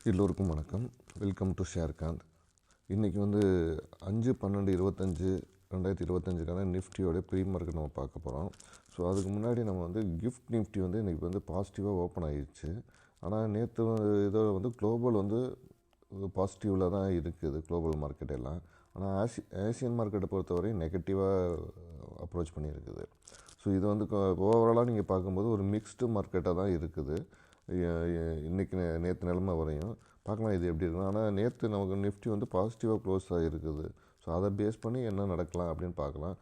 எல்லோருக்கும் வணக்கம். Welcome to Sharekanth. இன்றைக்கி வந்து 5/12/25 நிஃப்டியோட ப்ரீ மார்க்கெட் நம்ம பார்க்க போகிறோம். ஸோ அதுக்கு முன்னாடி நம்ம வந்து கிஃப்ட் நிஃப்டி வந்து இன்றைக்கி வந்து பாசிட்டிவாக ஓப்பன் ஆகிடுச்சு. ஆனால் நேற்று இதோட வந்து குளோபல் வந்து பாசிட்டிவில் தான் இருக்குது குளோபல் மார்க்கெட் எல்லாம். ஆனால் ஏசியன் மார்க்கெட்டை பொறுத்தவரை நெகட்டிவாக அப்ரோச் பண்ணியிருக்குது. ஸோ இது வந்து ஓவராலாக நீங்கள் பார்க்கும்போது ஒரு மிக்ஸ்டு மார்க்கெட்டாக தான் இருக்குது. இன்றைக்கி நேற்று நிலமை வரையும் பார்க்கலாம் இது எப்படி இருக்குன்னு. ஆனால் நேற்று நமக்கு நிஃப்டி வந்து பாசிட்டிவாக க்ளோஸ் ஆகிருக்குது. ஸோ அதை பேஸ் பண்ணி என்ன நடக்கலாம் அப்படின்னு பார்க்கலாம்.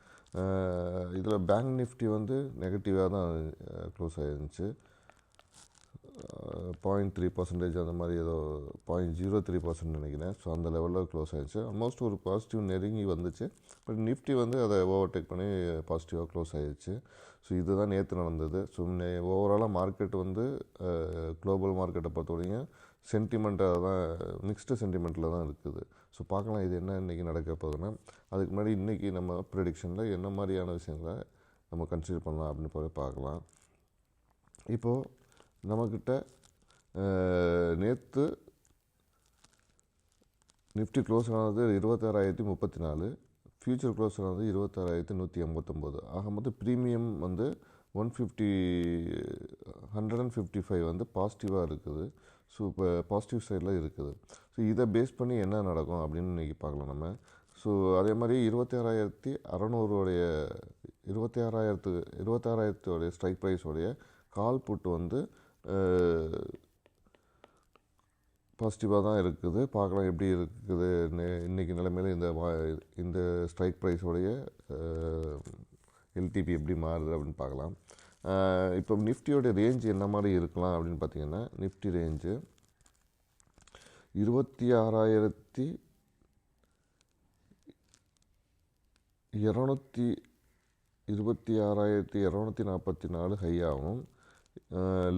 இதில் பேங்க் நிஃப்டி வந்து நெகட்டிவாக தான் க்ளோஸ் ஆகிருந்துச்சு. 0.3% அந்த மாதிரி ஏதோ 0.03% நினைக்கிறேன். ஸோ அந்த லெவலில் க்ளோஸ் ஆகிடுச்சு. ஆல்மோஸ்ட் ஒரு பாசிட்டிவ் நெருங்கி வந்துச்சு. பட் நிஃப்டி வந்து அதை ஓவர்டேக் பண்ணி பாசிட்டிவாக க்ளோஸ் ஆகிடுச்சு. ஸோ இதுதான் நேற்று நடந்தது. ஸோ ஓவராலாக மார்க்கெட் வந்து குளோபல் மார்க்கெட்டை பொறுத்தவரைக்கும் சென்டிமெண்ட்டாக தான், மிக்ஸ்டு சென்டிமெண்ட்டில் தான் இருக்குது. ஸோ பார்க்கலாம் இது என்ன இன்றைக்கி நடக்க போகுதுன்னா. அதுக்கு முன்னாடி இன்றைக்கி நம்ம ப்ரெடிக்ஷனில் என்ன மாதிரியான விஷயங்களை நம்ம கன்சிடர் பண்ணலாம் அப்படின்னு போய் பார்க்கலாம். இப்போது நம்மக்கிட்ட நேற்று நிஃப்டி க்ளோஸ் ஆனது 26,034, ஃபியூச்சர் க்ளோஸ் ஆனது 26,189. ஆக மொத்தம் ப்ரீமியம் வந்து 155 வந்து பாசிட்டிவாக இருக்குது. ஸோ இப்போ பாசிட்டிவ் சைடில் இருக்குது. ஸோ இதை பேஸ் பண்ணி என்ன நடக்கும் அப்படின்னு இன்றைக்கி பார்க்கலாம் நம்ம. ஸோ அதே மாதிரி 26,600 26,000 ஸ்ட்ரைக் ப்ரைஸோடைய கால் புட்டு வந்து பாசிட்டிவாக தான் இருக்குது. பார்க்கலாம் எப்படி இருக்குது இன்றைக்கி நிலைமையில் இந்த ஸ்ட்ரைக் ப்ரைஸோடைய எல்டிபி எப்படி மாறுது அப்படின்னு பார்க்கலாம். இப்போ நிஃப்டியோடைய ரேஞ்ச் என்ன மாதிரி இருக்கலாம் அப்படின்னு பார்த்தீங்கன்னா, நிஃப்டி ரேஞ்சு 26,244 ஹையாகவும்,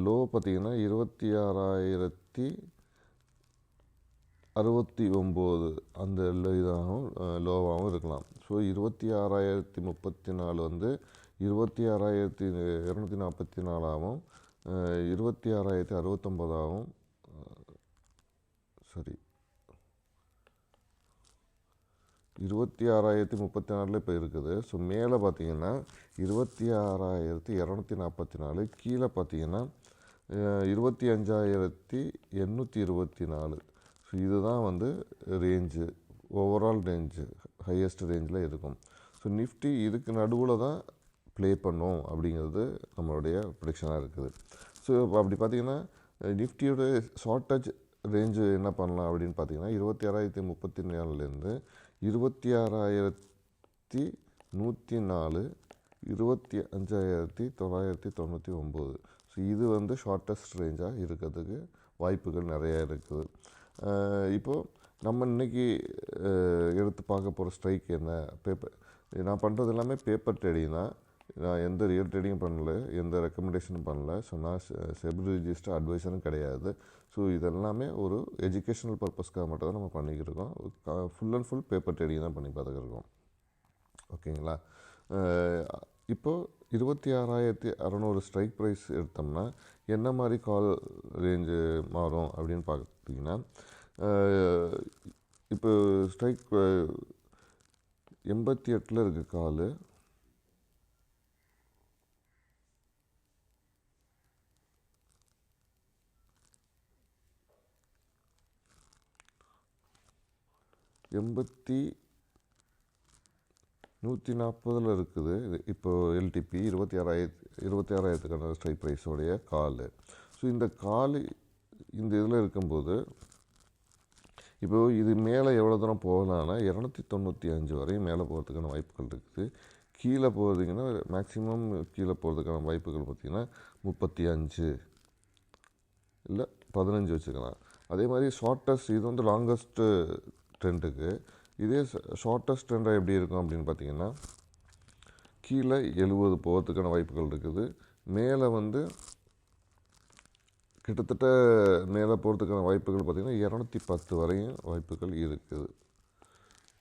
லோ பார்த்திங்கன்னா 26,069 அந்த இதாகவும் லோவாகவும் இருக்கலாம். ஸோ 26,034 வந்து 26,244ஆகவும் 26,069ஆகவும் 26,034 இப்போ இருக்குது. ஸோ மேலே பார்த்தீங்கன்னா 26,244, கீழே பார்த்தீங்கன்னா 25,824. ஸோ இதுதான் வந்து ரேஞ்சு, ஓவரால் ரேஞ்சு ஹையஸ்ட் ரேஞ்சில் இருக்கும். ஸோ நிஃப்டி இதுக்கு நடுவில் தான் ப்ளே பண்ணும் அப்படிங்கிறது நம்மளுடைய ப்ரெடிக்ஷனாக இருக்குது. ஸோ இப்போ அப்படி பார்த்திங்கன்னா நிஃப்டியோட ஷார்ட்டேஜ் ரேஞ்சு என்ன பண்ணலாம் அப்படின்னு பார்த்தீங்கன்னா 26,034லேருந்து 26,104, 25,999. ஸோ இது வந்து ஷார்ட்டஸ்ட் ரேஞ்சாக இருக்கிறதுக்கு வாய்ப்புகள் நிறையா இருக்குது. இப்போது நம்ம இன்றைக்கி எடுத்து பார்க்க போகிற ஸ்ட்ரைக் என்ன, நான் பண்ணுறது எல்லாமே பேப்பர் ட்ரேடிங் தான். நான் எந்த ரியல் ட்ரேடிங்கும் பண்ணல, எந்த ரெக்கமெண்டேஷனும் பண்ணல. ஸோ நான் செபி ரிஜிஸ்டர் அட்வைஸரும் கிடையாது. ஸோ இதெல்லாமே ஒரு எஜுகேஷனல் பர்பஸ்க்காக மட்டும் தான் நம்ம பண்ணிக்கிருக்கோம். Full and full paper trading தான் பண்ணி பார்த்துக்கிருக்கோம். ஓகேங்களா. இப்போது 26,600 ஸ்ட்ரைக் ப்ரைஸ் எடுத்தோம்னா என்ன மாதிரி கால் ரேஞ்சு மாறும் அப்படின்னு பார்த்தீங்கன்னா, இப்போ ஸ்ட்ரைக் 88 இருக்குது கால். எண்பத்தி 140 இருக்குது. இப்போது எல்டிபி 26,000 ஸ்ட்ரைக் ப்ரைஸோடைய கால். ஸோ இந்த கால் இந்த இதில் இருக்கும்போது இப்போது இது மேலே எவ்வளோ தூரம் போகலான்னா 295 வரையும் மேலே போகிறதுக்கான வாய்ப்புகள் இருக்குது. கீழே போகிறதுங்கன்னா மேக்ஸிமம் கீழே போகிறதுக்கான வாய்ப்புகள் பார்த்திங்கன்னா 35 இல்லை 15 வச்சுக்கலாம். அதே மாதிரி ஷார்ட்டஸ்ட், இது வந்து லாங்கஸ்ட்டு ட்ரெண்டுக்கு. இதே ஷார்ட்டஸ்ட் ட்ரெண்டாக எப்படி இருக்கும் அப்படின்னு பார்த்தீங்கன்னா, கீழே 70 போகிறதுக்கான வாய்ப்புகள் இருக்குது. மேலே வந்து கிட்டத்தட்ட மேலே போகிறதுக்கான வாய்ப்புகள் பார்த்திங்கன்னா 210 வரையும் வாய்ப்புகள் இருக்குது.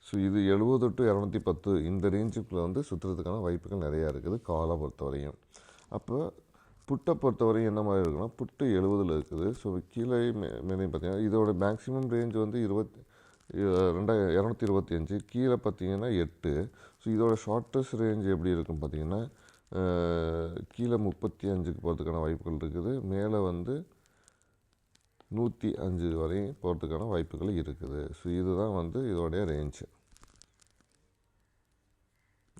ஸோ இது 70 to 210 இந்த ரேஞ்சுக்குள்ளே வந்து சுற்றுறதுக்கான வாய்ப்புகள் நிறையா இருக்குது காலை பொறுத்த வரையும். அப்போ புட்டை பொறுத்தவரையும் என்ன மாதிரி இருக்குன்னா, புட்டு 70 இருக்குது. ஸோ கீழே மேலேயும் பார்த்தீங்கன்னா இதோட மேக்ஸிமம் ரேஞ்ச் வந்து 225, கீழே பார்த்தீங்கன்னா 8. ஸோ இதோட ஷார்ட்டஸ்ட் ரேஞ்ச் எப்படி இருக்குன்னு பார்த்தீங்கன்னா, கீழே 35க்கு போகிறதுக்கான வாய்ப்புகள் இருக்குது. மேலே வந்து 105 வரையும் போகிறதுக்கான வாய்ப்புகள் இருக்குது. ஸோ இதுதான் வந்து இதோடைய ரேஞ்சு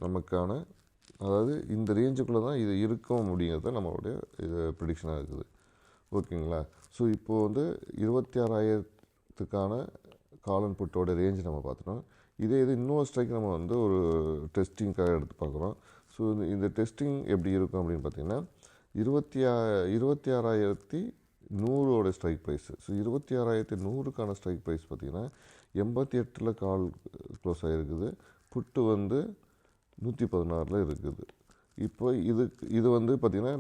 நமக்கான. அதாவது இந்த ரேஞ்சுக்குள்ளே தான் இது இருக்கும் அப்படிங்கிறது நம்மளுடைய இது ப்ரிடிக்ஷனாக இருக்குது. ஓகேங்களா? ஸோ இப்போது வந்து 26,000த்துக்கான காலன் புட்டோட ரேஞ்ச் நம்ம பார்த்துட்டோம். இது இன்னொரு ஸ்ட்ரைக் நம்ம வந்து ஒரு டெஸ்டிங்காக எடுத்து பார்க்குறோம். ஸோ இந்த டெஸ்டிங் எப்படி இருக்கும் அப்படின்னு பார்த்தீங்கன்னா, 26,100 ஸ்ட்ரைக் ப்ரைஸு. ஸோ 26,100க்கான ஸ்ட்ரைக் ப்ரைஸ் பார்த்தீங்கன்னா 88 கால் க்ளோஸ் ஆகிருக்குது. புட்டு வந்து 116 இருக்குது. இப்போ இது வந்து பார்த்திங்கன்னா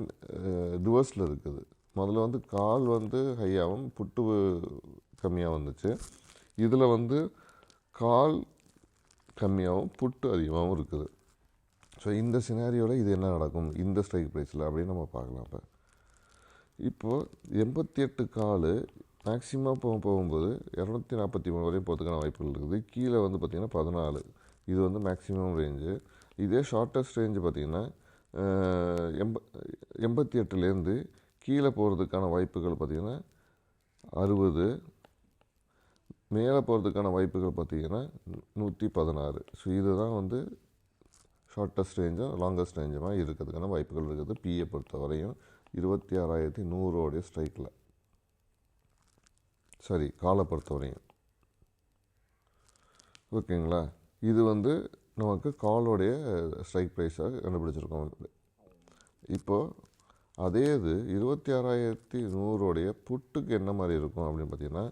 ரிவர்ஸில் இருக்குது. முதல்ல வந்து கால் வந்து ஹையாகவும் புட்டு கம்மியாக வந்துச்சு. இதில் வந்து கால் கம்மியாகவும் புட்டு அதிகமாகவும் இருக்குது. ஸோ இந்த சினாரியோவில் இது என்ன நடக்கும் இந்த ஸ்ட்ரைக் ப்ரைஸில் அப்படின்னு நம்ம பார்க்கலாம். இப்போது 88 கால் மேக்ஸிமம் போகும்போது 243 வரையும் போகிறதுக்கான வாய்ப்புகள் இருக்குது. கீழே வந்து பார்த்திங்கன்னா 14, இது வந்து மேக்ஸிமம் ரேஞ்சு. இதே ஷார்ட்டஸ்ட் ரேஞ்சு பார்த்திங்கன்னா 88லேருந்து கீழே போகிறதுக்கான வாய்ப்புகள் பார்த்திங்கன்னா 60, மேலே போகிறதுக்கான வாய்ப்புகள் பார்த்திங்கன்னா 116. ஸோ இதுதான் வந்து ஷார்ட்டஸ்ட் ரேஞ்சும் லாங்கஸ்ட் ரேஞ்சுமாக இருக்கிறதுக்கான வாய்ப்புகள் இருக்குது பிஏ பொறுத்த வரையும் 26,100 ஸ்ட்ரைக்கில். சரி, காலை பொறுத்த வரையும். ஓகேங்களா? இது வந்து நமக்கு காலோடைய ஸ்ட்ரைக் ப்ரைஸாக கண்டுபிடிச்சிருக்கோம். இப்போது அதே இது 26,100 புட்டுக்கு என்ன மாதிரி இருக்கும் அப்படின்னு பார்த்தீங்கன்னா,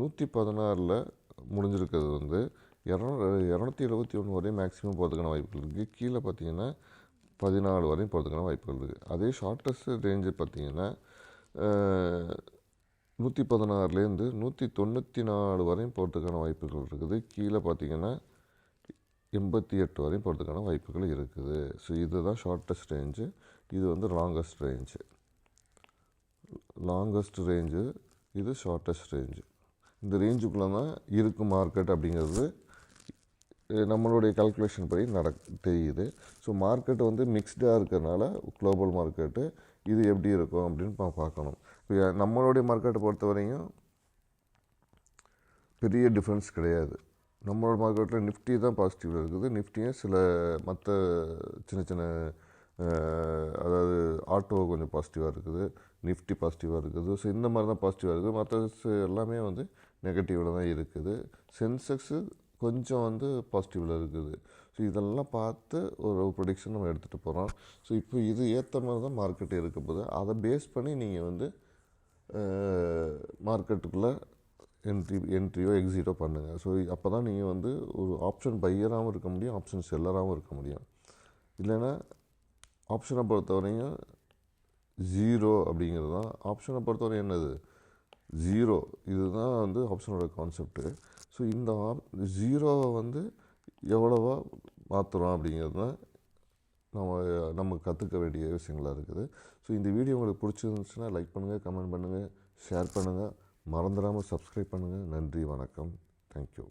116ல் முடிஞ்சிருக்கிறது வந்து 271 வரையும் மேக்ஸிமம் போகிறதுக்கான வாய்ப்புகள் இருக்குது. கீழே பார்த்தீங்கன்னா 14 வரையும் போகிறதுக்கான வாய்ப்புகள் இருக்குது. அதே ஷார்ட்டஸ்ட் ரேஞ்சு பார்த்தீங்கன்னா 116லேருந்து 194 வரையும் போகிறதுக்கான வாய்ப்புகள் இருக்குது. கீழே பார்த்தீங்கன்னா 88 வரையும் போகிறதுக்கான வாய்ப்புகள் இருக்குது. ஸோ இதுதான் ஷார்ட்டஸ்ட் ரேஞ்சு. இது வந்து லாங்கஸ்ட் ரேஞ்சு. இது ஷார்ட்டஸ்ட் ரேஞ்சு. இந்த ரேஞ்சுக்குள்ளே தான் இருக்கும் மார்க்கெட் அப்படிங்கிறது நம்மளுடைய கால்குலேஷன் படி தெரியுது. ஸோ மார்க்கெட் வந்து மிக்ஸ்டாக இருக்கிறதுனால குளோபல் மார்க்கெட்டு இது எப்படி இருக்கும் அப்படின்னு பார்க்கணும். நம்மளுடைய மார்க்கெட்டை பொறுத்த வரையும் பெரிய டிஃப்ரென்ஸ் கிடையாது. நம்மளோட மார்க்கெட்டில் நிஃப்டி தான் பாசிட்டிவில் இருக்குது. நிஃப்டியும் சில மற்ற சின்ன சின்ன அதாவது ஆட்டோ கொஞ்சம் பாசிட்டிவாக இருக்குது, நிஃப்டி பாசிட்டிவாக இருக்குது. ஸோ இந்த மாதிரி தான் பாசிட்டிவாக இருக்குது. மற்ற எல்லாமே வந்து நெகட்டிவில் தான் இருக்குது. சென்செக்ஸு கொஞ்சம் வந்து பாசிட்டிவில் இருக்குது. ஸோ இதெல்லாம் பார்த்து ஒரு ப்ரொடிக்ஷன் நம்ம எடுத்துகிட்டு போகிறோம். ஸோ இப்போ இது ஏற்ற மாதிரி தான் மார்க்கெட் இருக்க போது. அதை பேஸ் பண்ணி நீங்கள் வந்து மார்க்கெட்டுக்குள்ளே என்ட்ரியோ எக்ஸிட்டோ பண்ணுங்கள். ஸோ அப்போ தான் நீங்கள் வந்து ஒரு ஆப்ஷன் பையராகவும் இருக்க முடியும், ஆப்ஷன் செல்லராகவும் இருக்க முடியும். இல்லைன்னா ஆப்ஷனை பொறுத்தவரையும் 0 அப்படிங்கிறது தான் ஆப்ஷனை பொறுத்தவரை என்னது 0. இதுதான் வந்து ஆப்ஷனோட கான்செப்ட்டு. ஸோ இந்த 0வை வந்து எவ்வளவா மாற்றுறோம் அப்படிங்கிறது தான் நம்ம கற்றுக்க வேண்டிய விஷயங்களாக இருக்குது. ஸோ இந்த வீடியோ உங்களுக்கு பிடிச்சிருந்துச்சுன்னா லைக் பண்ணுங்கள், கமெண்ட் பண்ணுங்கள், ஷேர் பண்ணுங்கள், மறந்துடாமல் சப்ஸ்கிரைப் பண்ணுங்கள். நன்றி, வணக்கம், தேங்க்யூ.